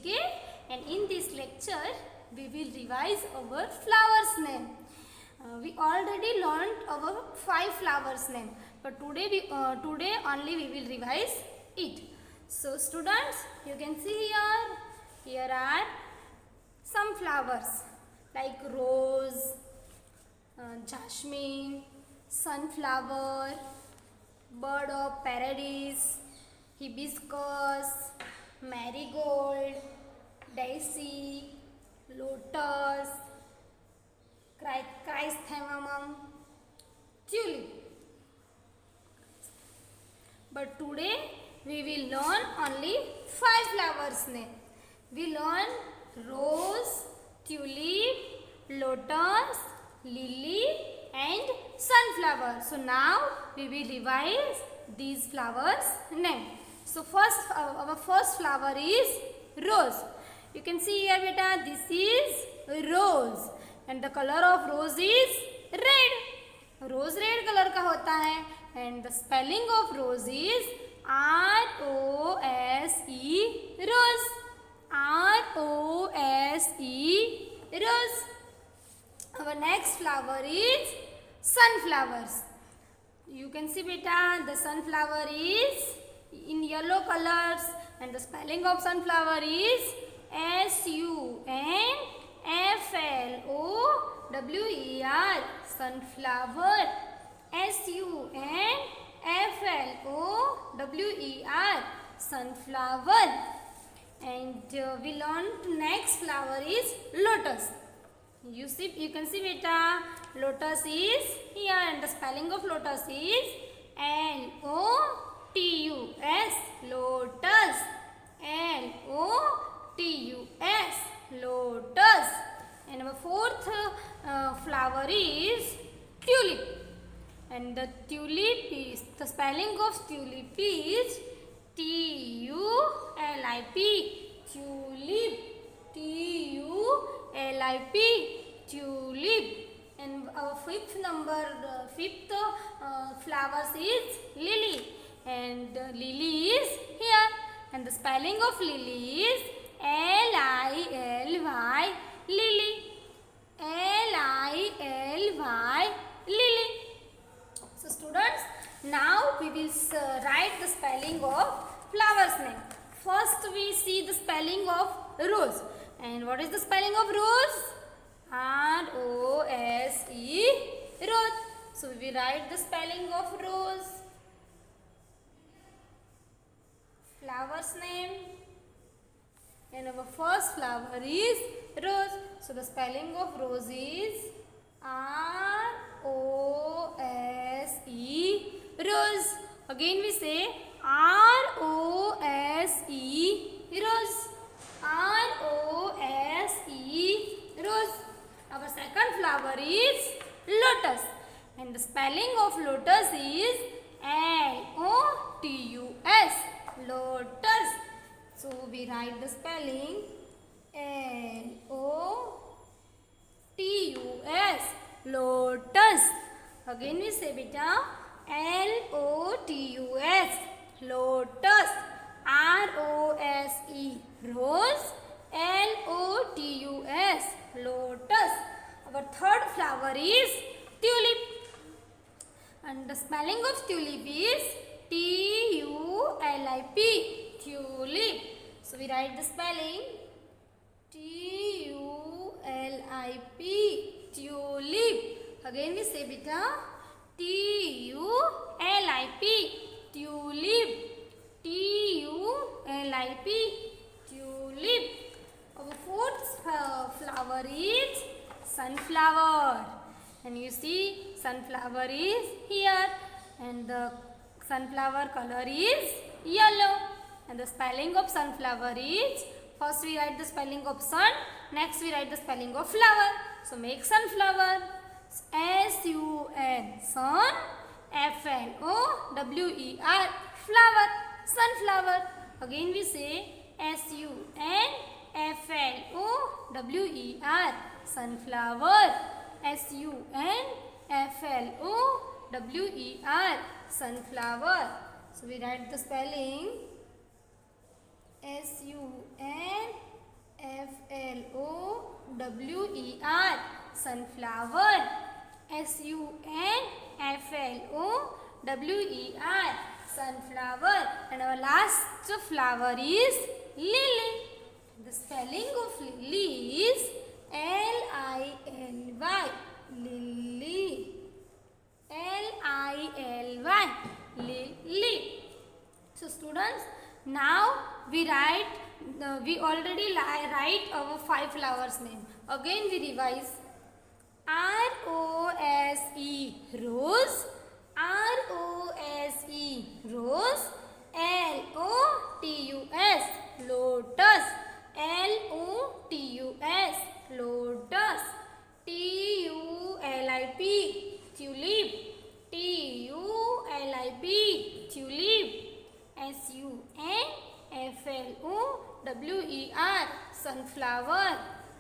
GK, and in this lecture we will revise our flowers name. We already learned our 5 flowers name, but today only we will revise it. So students, you can see here are some flowers like rose, jasmine, sunflower, bird of paradise, hibiscus, marigold, daisy, lotus, chrysanthemum, tulip. But today we will learn only 5 flowers name. We learn rose, tulip, lotus, lily and sunflower. So now we will revise these flowers name. So our first flower is rose. You can see here beta, this is rose and the color of rose is red. Rose red color का होता है and the spelling of rose is R-O-S-E, rose. R-O-S-E, rose. Our next flower is sunflowers. You can see beta, the sunflower is in yellow colors and the spelling of sunflower is S-U-N-F-L-O-W-E-R, sunflower. S-U-N-F-L-O-W-E-R, sunflower. And we learned next flower is lotus. You can see beta, lotus is here and the spelling of lotus is L-O-T-U-S, lotus. L-O-T-U-S, lotus. And our fourth flower is tulip. And the tulip is, the spelling of tulip is T-U-L-I-P, tulip. T-U-L-I-P, tulip. And our fifth flowers is lily. And lily is here. And the spelling of lily is L-I-L-Y, lily. L-I-L-Y, lily. So students, now we will write the spelling of flowers name. First we see the spelling of rose. And what is the spelling of rose? R-O-S-E, rose. So we will write the spelling of rose. Flowers name. And our first flower is rose. So the spelling of rose is R-O-S-E, rose. Again we say R-O-S-E, rose. R-O-S-E, rose. Our second flower is lotus. And the spelling of lotus is L-O-T-U-S, lotus. So we write the spelling L-O-T-U-S, lotus. Again we say beta, L-O-T-U-S, lotus. R-O-S-E, rose. L-O-T-U-S, lotus. Our third flower is tulip. And the spelling of tulip is T-U-L-I-P, tulip. So we write the spelling T-U-L-I-P, tulip. Again we say beta, T-U-L-I-P, tulip. T-U-L-I-P, tulip. Our fourth flower is sunflower. And you see sunflower is here and the sunflower color is yellow. And the spelling of sunflower is, first we write the spelling of sun, next we write the spelling of flower. So make sunflower. S-U-N, sun, F-L-O-W-E-R, flower, sunflower. Again we say S-U-N-F-L-O-W-E-R, sunflower. S-U-N-F-L-O-W-E-R, sunflower. So we write the spelling S-U-N W-E-R, sunflower. S-U-N-F-L-O-W-E-R, sunflower. And our last flower is lily. The spelling of lily is L-I-L-Y, lily. L-I-L-Y, lily. So students, now we already write our 5 flowers name. Again we revise. R-O-S-E, rose. R-O-S-E, rose. L-O-T-U-S, lotus. L-O-T-U-S, lotus. T-U-L-I-P, tulip. T-U-L-I-P, tulip. S-U-N-F-L-O-W-E-R, sunflower.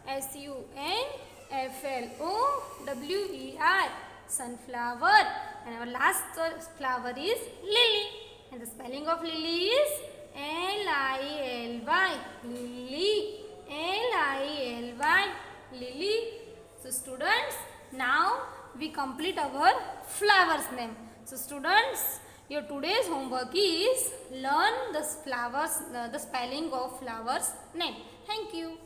S-U-N-F-L-O-W-E-R, sunflower. And our last flower is lily. And the spelling of lily is L-I-L-Y, lily. L-I-L-Y, lily. So students, now we complete our flowers name. So students, your today's homework is learn the spelling of flowers name. Thank you.